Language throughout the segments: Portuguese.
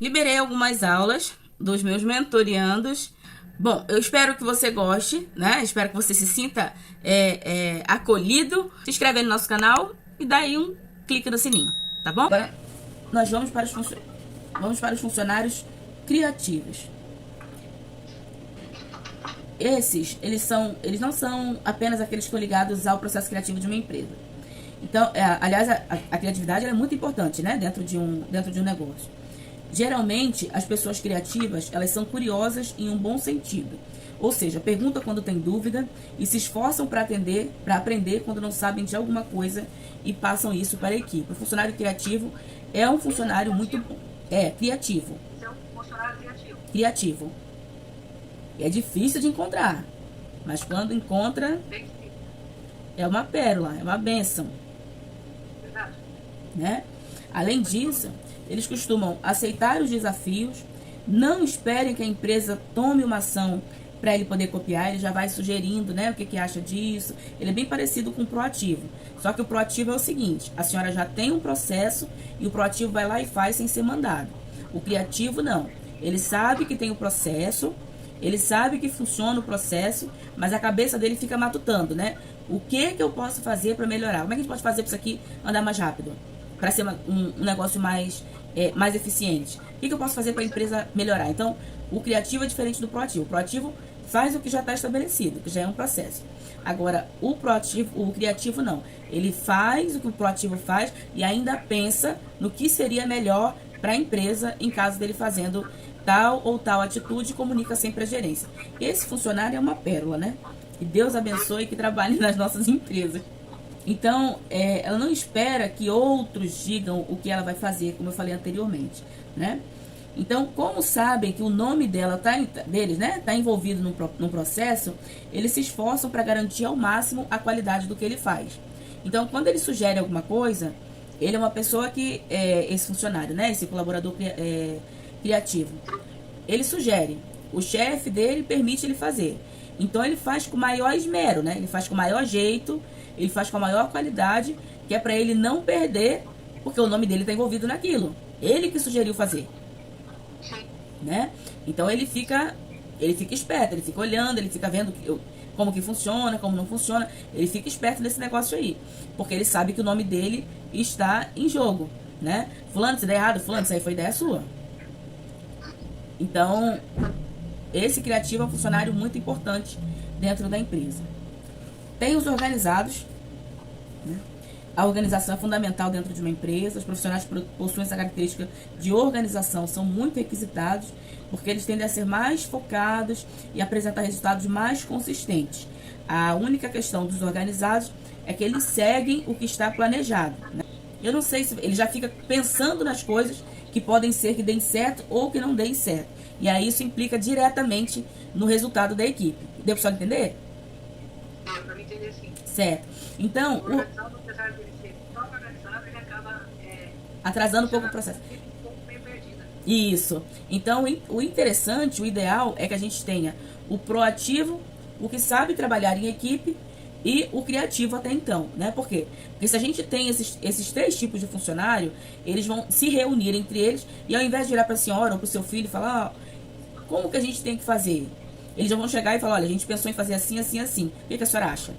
Liberei algumas aulas dos meus mentoreandos. Bom, eu espero que você goste, né? Espero que você se sinta acolhido. Se inscreve aí no nosso canal e dá aí um clique no sininho, tá bom? Agora nós vamos para os funcionários criativos. Eles não são apenas aqueles que estão ligados ao processo criativo de uma empresa. Então, aliás, a criatividade é muito importante, né? Dentro de um negócio. Geralmente, as pessoas criativas, elas são curiosas em um bom sentido. Ou seja, perguntam quando tem dúvida e se esforçam para aprender quando não sabem de alguma coisa e passam isso para a equipe. O funcionário criativo é um funcionário muito bom. Criativo. Você é um funcionário criativo. Criativo. É difícil de encontrar, mas quando encontra, é uma pérola, é uma bênção. Verdade. Né? Além disso, eles costumam aceitar os desafios, não esperem que a empresa tome uma ação para ele poder copiar, ele já vai sugerindo, né, o que acha disso. Ele é bem parecido com o proativo, só que o proativo é o seguinte: a senhora já tem um processo e o proativo vai lá e faz sem ser mandado. O criativo não, ele sabe que tem o processo, ele sabe que funciona o processo, mas a cabeça dele fica matutando, né? O que eu posso fazer para melhorar? Como é que a gente pode fazer para isso aqui andar mais rápido? Para ser um negócio mais eficiente? O que eu posso fazer para a empresa melhorar? Então, o criativo é diferente do proativo. O proativo faz o que já está estabelecido, que já é um processo. Agora, o criativo não. Ele faz o que o proativo faz e ainda pensa no que seria melhor para a empresa em caso dele fazendo tal ou tal atitude e comunica sempre à gerência. Esse funcionário é uma pérola, né? Que Deus abençoe e que trabalhe nas nossas empresas. Então, ela não espera que outros digam o que ela vai fazer, como eu falei anteriormente, né? Então, como sabem que o nome deles, né, tá envolvido num processo, eles se esforçam para garantir ao máximo a qualidade do que ele faz. Então, quando ele sugere alguma coisa, ele é uma pessoa que, esse funcionário, né, esse colaborador criativo, ele sugere, o chefe dele permite ele fazer. Então ele faz com o maior esmero, né? Ele faz com o maior jeito, ele faz com a maior qualidade, que é para ele não perder, porque o nome dele está envolvido naquilo. Ele que sugeriu fazer, né? Então ele fica esperto, ele fica olhando, ele fica vendo como que funciona, como não funciona. Ele fica esperto nesse negócio aí, porque ele sabe que o nome dele está em jogo, né? Fulano, se der errado, fulano, isso aí foi ideia sua. Então, esse criativo é um funcionário muito importante dentro da empresa. Tem os organizados, né? A organização é fundamental dentro de uma empresa. Os profissionais que possuem essa característica de organização são muito requisitados, porque eles tendem a ser mais focados e apresentar resultados mais consistentes. A única questão dos organizados é que eles seguem o que está planejado, né? Eu não sei se ele já fica pensando nas coisas que podem ser que deem certo ou que não deem certo. E aí isso implica diretamente no resultado da equipe. Deu para entender? Para me entender, sim. Certo. Então, organizado, apesar de ele ser tão organizado, ele acaba atrasando um pouco o processo. Um pouco meio perdida. Isso. Então, o interessante, o ideal é que a gente tenha o proativo, o que sabe trabalhar em equipe, e o criativo até então, né? Por quê? Porque se a gente tem esses três tipos de funcionário, eles vão se reunir entre eles e ao invés de virar para a senhora ou para o seu filho e falar, como que a gente tem que fazer? Eles já vão chegar e falar, olha, a gente pensou em fazer assim, assim, assim. O que a senhora acha?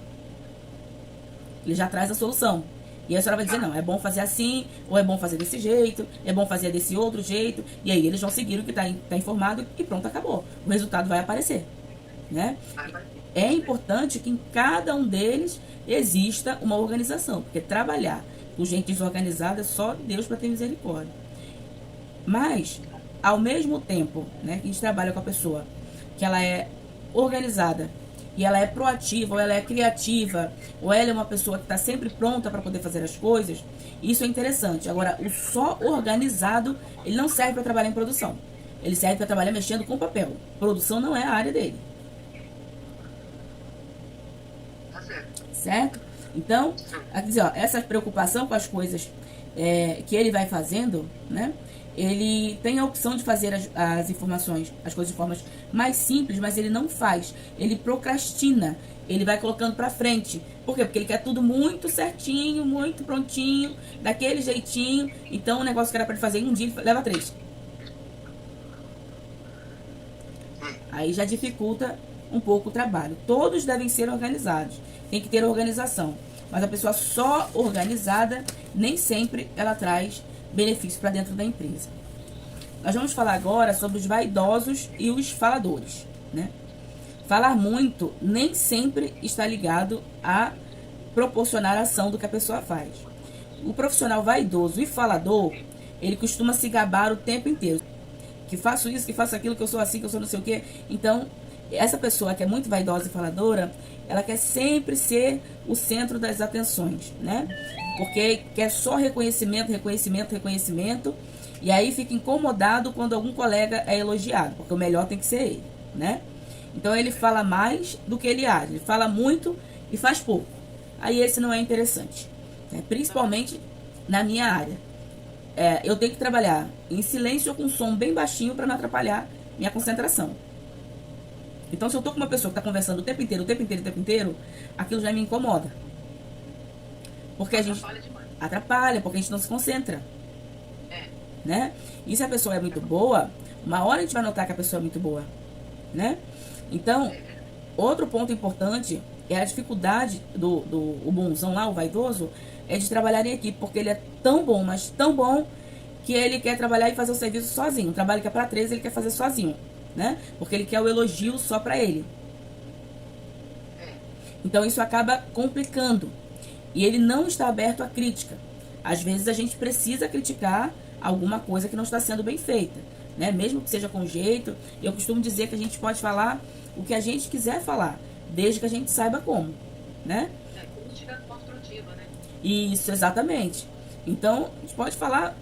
Ele já traz a solução. E a senhora vai dizer, não, é bom fazer assim, ou é bom fazer desse jeito, é bom fazer desse outro jeito. E aí eles vão seguir o que está informado e pronto, acabou. O resultado vai aparecer, né? É importante que em cada um deles exista uma organização, porque trabalhar com gente desorganizada é só Deus para ter misericórdia. Mas, ao mesmo tempo, né, que a gente trabalha com a pessoa que ela é organizada e ela é proativa, ou ela é criativa, ou ela é uma pessoa que está sempre pronta para poder fazer as coisas, isso é interessante. Agora, o só organizado, ele não serve para trabalhar em produção. Ele serve para trabalhar mexendo com papel. Produção não é a área dele. Certo? Então, aqui dizer, ó, essa preocupação com as coisas que ele vai fazendo, né? Ele tem a opção de fazer as informações, as coisas de formas mais simples, mas ele não faz. Ele procrastina. Ele vai colocando pra frente. Por quê? Porque ele quer tudo muito certinho, muito prontinho, daquele jeitinho. Então, o negócio que era pra ele fazer em um dia, ele leva 3. Aí já dificulta um pouco o trabalho. Todos devem ser organizados, tem que ter organização. Mas a pessoa só organizada, nem sempre ela traz benefício para dentro da empresa. Nós vamos falar agora sobre os vaidosos e os faladores, né? Falar muito nem sempre está ligado a proporcionar a ação do que a pessoa faz. O profissional vaidoso e falador, ele costuma se gabar o tempo inteiro. Que faço isso, que faço aquilo, que eu sou assim, que eu sou não sei o quê. Então, essa pessoa que é muito vaidosa e faladora, ela quer sempre ser o centro das atenções, né? Porque quer só reconhecimento, reconhecimento, reconhecimento. E aí fica incomodado quando algum colega é elogiado, porque o melhor tem que ser ele, né? Então ele fala mais do que ele age. Ele fala muito e faz pouco. Aí esse não é interessante, né? Principalmente na minha área. Eu tenho que trabalhar em silêncio ou com som bem baixinho para não atrapalhar minha concentração. Então, se eu tô com uma pessoa que está conversando o tempo inteiro, o tempo inteiro, o tempo inteiro, aquilo já me incomoda. Porque a gente atrapalha, porque a gente não se concentra. Né? E se a pessoa é muito boa, uma hora a gente vai notar que a pessoa é muito boa, né? Então, outro ponto importante é a dificuldade o bonzão lá, o vaidoso, é de trabalhar em equipe, porque ele é tão bom, mas tão bom, que ele quer trabalhar e fazer o serviço sozinho. Um trabalho que é para 3, ele quer fazer sozinho, né? Porque ele quer o elogio só para ele. Então, isso acaba complicando. E ele não está aberto à crítica. Às vezes, a gente precisa criticar alguma coisa que não está sendo bem feita, né? Mesmo que seja com jeito. Eu costumo dizer que a gente pode falar o que a gente quiser falar, desde que a gente saiba como, né? Crítica construtiva, né? Isso, exatamente. Então, a gente pode falar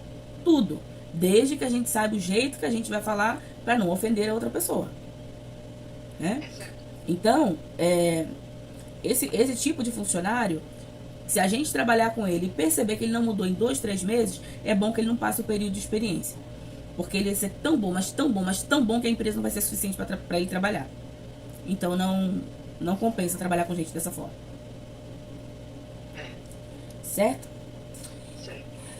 tudo, desde que a gente saiba o jeito que a gente vai falar para não ofender a outra pessoa, né? Então, esse tipo de funcionário, se a gente trabalhar com ele e perceber que ele não mudou em 2, 3 meses, é bom que ele não passe o período de experiência. Porque ele vai ser tão bom, mas tão bom, mas tão bom que a empresa não vai ser suficiente para ele trabalhar. Então não compensa trabalhar com gente dessa forma. Certo?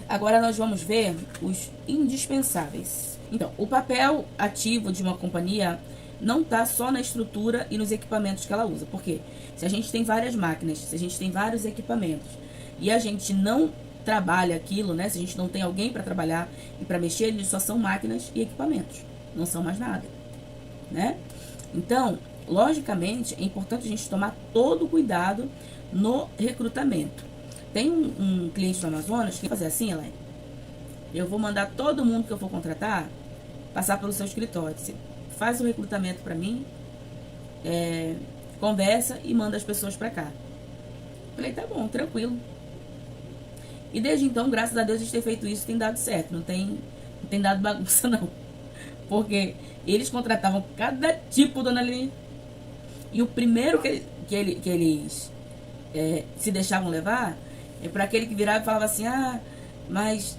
Agora nós vamos ver os indispensáveis. Então, o papel ativo de uma companhia não está só na estrutura e nos equipamentos que ela usa. Por quê? Se a gente tem várias máquinas, se a gente tem vários equipamentos e a gente não trabalha aquilo, né? Se a gente não tem alguém para trabalhar e para mexer, eles só são máquinas e equipamentos, não são mais nada, né? Então, logicamente, é importante a gente tomar todo o cuidado no recrutamento. Tem um cliente do Amazonas que vai fazer assim, Elaine. Eu vou mandar todo mundo que eu for contratar passar pelo seu escritório. Você faz o recrutamento para mim, conversa e manda as pessoas para cá. Falei, tá bom, tranquilo. E desde então, graças a Deus, a gente tem feito isso, tem dado certo. Não tem dado bagunça, não. Porque eles contratavam cada tipo, dona Lili. E o primeiro que eles se deixavam levar é para aquele que virava e falava assim, mas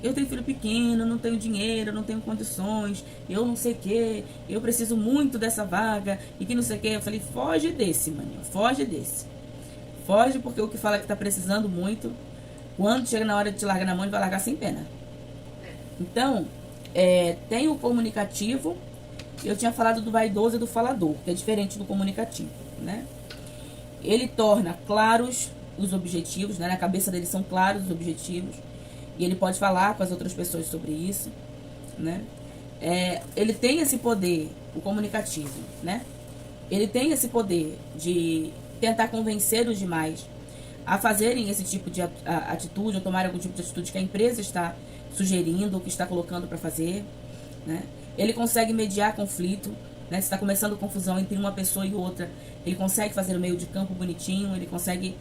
eu tenho filho pequeno, não tenho dinheiro, não tenho condições, eu não sei o que, eu preciso muito dessa vaga, e que não sei o que. Eu falei, foge desse, maninho, foge desse. Foge, porque o que fala que tá precisando muito, quando chega na hora de te largar na mão, ele vai largar sem pena. Então, tem o comunicativo. Eu tinha falado do vaidoso e do falador, que é diferente do comunicativo, né? Ele torna claros os objetivos, né? Na cabeça dele são claros os objetivos. E ele pode falar com as outras pessoas sobre isso, né? Ele tem esse poder, o comunicativo, né? Ele tem esse poder de tentar convencer os demais a fazerem esse tipo de atitude, ou tomarem algum tipo de atitude que a empresa está sugerindo, ou que está colocando para fazer, né? Ele consegue mediar conflito, né? Se está começando confusão entre uma pessoa e outra, ele consegue fazer o meio de campo bonitinho, ele consegue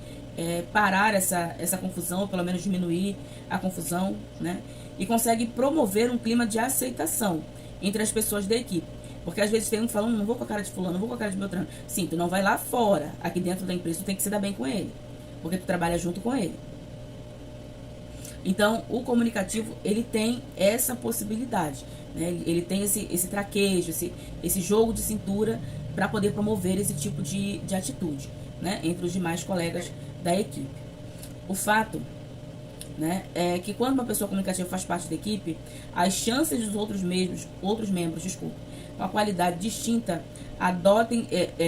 parar essa confusão, ou pelo menos diminuir a confusão, né? E consegue promover um clima de aceitação entre as pessoas da equipe. Porque às vezes tem um que fala, não vou com a cara de fulano, não vou com a cara de Beltrano. Sim, tu não vai lá fora, aqui dentro da empresa, tu tem que se dar bem com ele, porque tu trabalha junto com ele. Então, o comunicativo, ele tem essa possibilidade, né? Ele tem esse traquejo, esse jogo de cintura para poder promover esse tipo de atitude, né? Entre os demais colegas da equipe. O fato, né, é que quando uma pessoa comunicativa faz parte da equipe, as chances dos outros membros, uma qualidade distinta, adotem,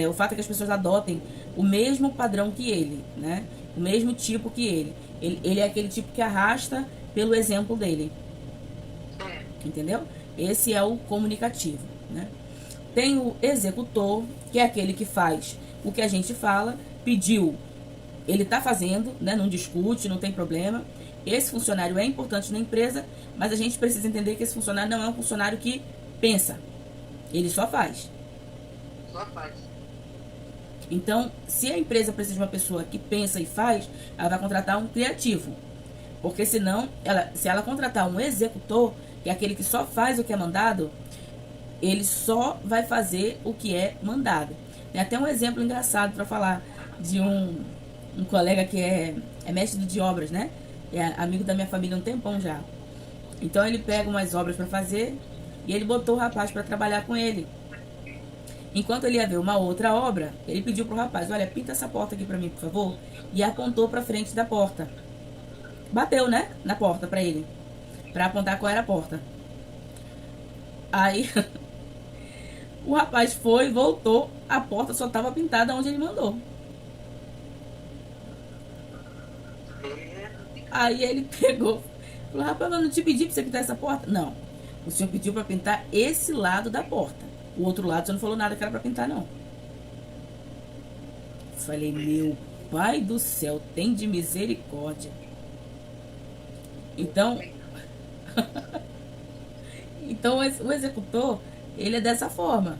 o fato é que as pessoas adotem o mesmo padrão que ele, né? O mesmo tipo que ele. Ele é aquele tipo que arrasta pelo exemplo dele. Entendeu? Esse é o comunicativo, né? Tem o executor, que é aquele que faz o que a gente fala, pediu, ele está fazendo, né? Não discute, não tem problema. Esse funcionário é importante na empresa, mas a gente precisa entender que esse funcionário não é um funcionário que pensa. Ele só faz. Só faz. Então, se a empresa precisa de uma pessoa que pensa e faz, ela vai contratar um criativo. Porque senão, se ela contratar um executor, que é aquele que só faz o que é mandado, ele só vai fazer o que é mandado. Tem até um exemplo engraçado para falar de um colega que é mestre de obras, né? É amigo da minha família há um tempão já. Então ele pega umas obras para fazer e ele botou o rapaz para trabalhar com ele. Enquanto ele ia ver uma outra obra, ele pediu pro rapaz: olha, pinta essa porta aqui para mim, por favor. E apontou para frente da porta. Bateu, né? Na porta para ele, para apontar qual era a porta. Aí o rapaz foi, voltou, a porta só estava pintada onde ele mandou. Aí ele pegou, falou: rapaz, eu não te pedi para você pintar essa porta? Não, o senhor pediu para pintar esse lado da porta. O outro lado você não falou nada que era para pintar, não. Falei: meu pai do céu, tem de misericórdia. Então, então o executor, ele é dessa forma,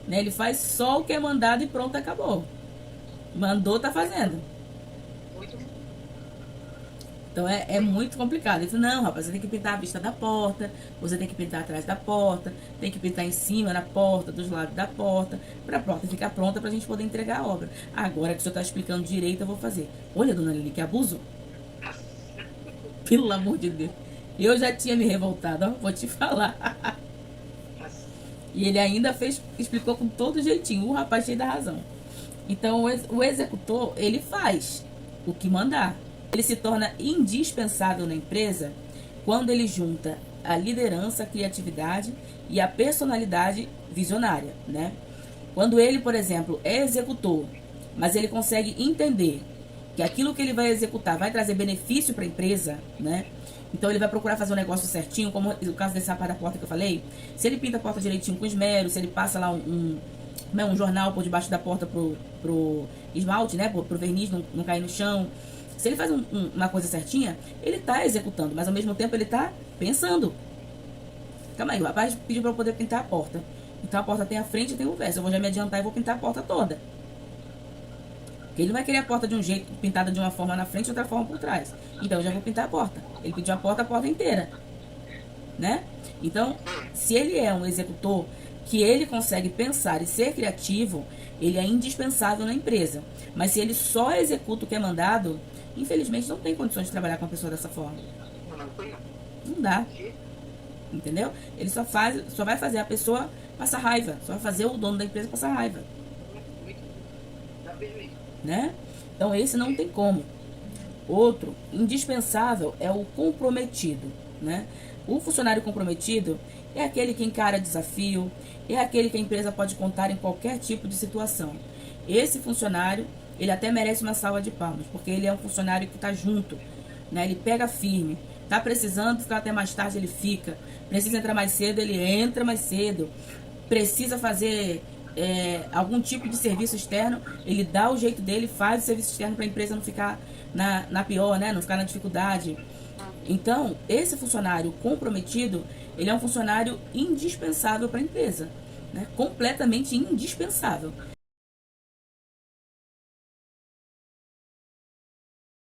né? Ele faz só o que é mandado e pronto, acabou. Mandou, tá fazendo. Então é muito complicado. Ele disse: não, rapaz, você tem que pintar a vista da porta, você tem que pintar atrás da porta, tem que pintar em cima, na porta, dos lados da porta, para a porta ficar pronta pra gente poder entregar a obra. Agora que o senhor tá explicando direito, eu vou fazer. Olha, dona Lili, que abuso. Pelo amor de Deus. Eu já tinha me revoltado, ó, vou te falar. E ele ainda explicou com todo jeitinho, o rapaz cheio da razão. Então o executor, ele faz o que mandar. Ele se torna indispensável na empresa quando ele junta a liderança, a criatividade e a personalidade visionária, né? Quando ele, por exemplo, é executor, mas ele consegue entender que aquilo que ele vai executar vai trazer benefício para a empresa, né? Então ele vai procurar fazer o negócio certinho, como o caso desse rapaz da porta que eu falei. Se ele pinta a porta direitinho com esmero, se ele passa lá um jornal por debaixo da porta pro esmalte, né? Pro verniz não cair no chão. Se ele faz uma coisa certinha, ele está executando, mas ao mesmo tempo ele está pensando. Calma aí, o rapaz pediu para eu poder pintar a porta. Então a porta tem a frente e tem o verso. Eu vou já me adiantar e vou pintar a porta toda. Porque ele não vai querer a porta de um jeito, pintada de uma forma na frente e outra forma por trás. Então eu já vou pintar a porta. Ele pediu a porta inteira. Né? Então, se ele é um executor que ele consegue pensar e ser criativo, ele é indispensável na empresa. Mas se ele só executa o que é mandado, infelizmente não tem condições de trabalhar com uma pessoa dessa forma. Não dá. Entendeu? Ele só vai fazer a pessoa passar raiva. Só vai fazer o dono da empresa passar raiva. Né? Então esse não tem como. Outro indispensável é o comprometido, né? O funcionário comprometido é aquele que encara desafio, é aquele que a empresa pode contar em qualquer tipo de situação. Esse funcionário, ele até merece uma salva de palmas, porque ele é um funcionário que está junto, né? Ele pega firme. Tá precisando ficar até mais tarde, ele fica. Precisa entrar mais cedo, ele entra mais cedo. Precisa fazer algum tipo de serviço externo, ele dá o jeito dele, faz o serviço externo para a empresa não ficar na pior, né? Não ficar na dificuldade. Então, esse funcionário comprometido, ele é um funcionário indispensável para a empresa, né? Completamente indispensável.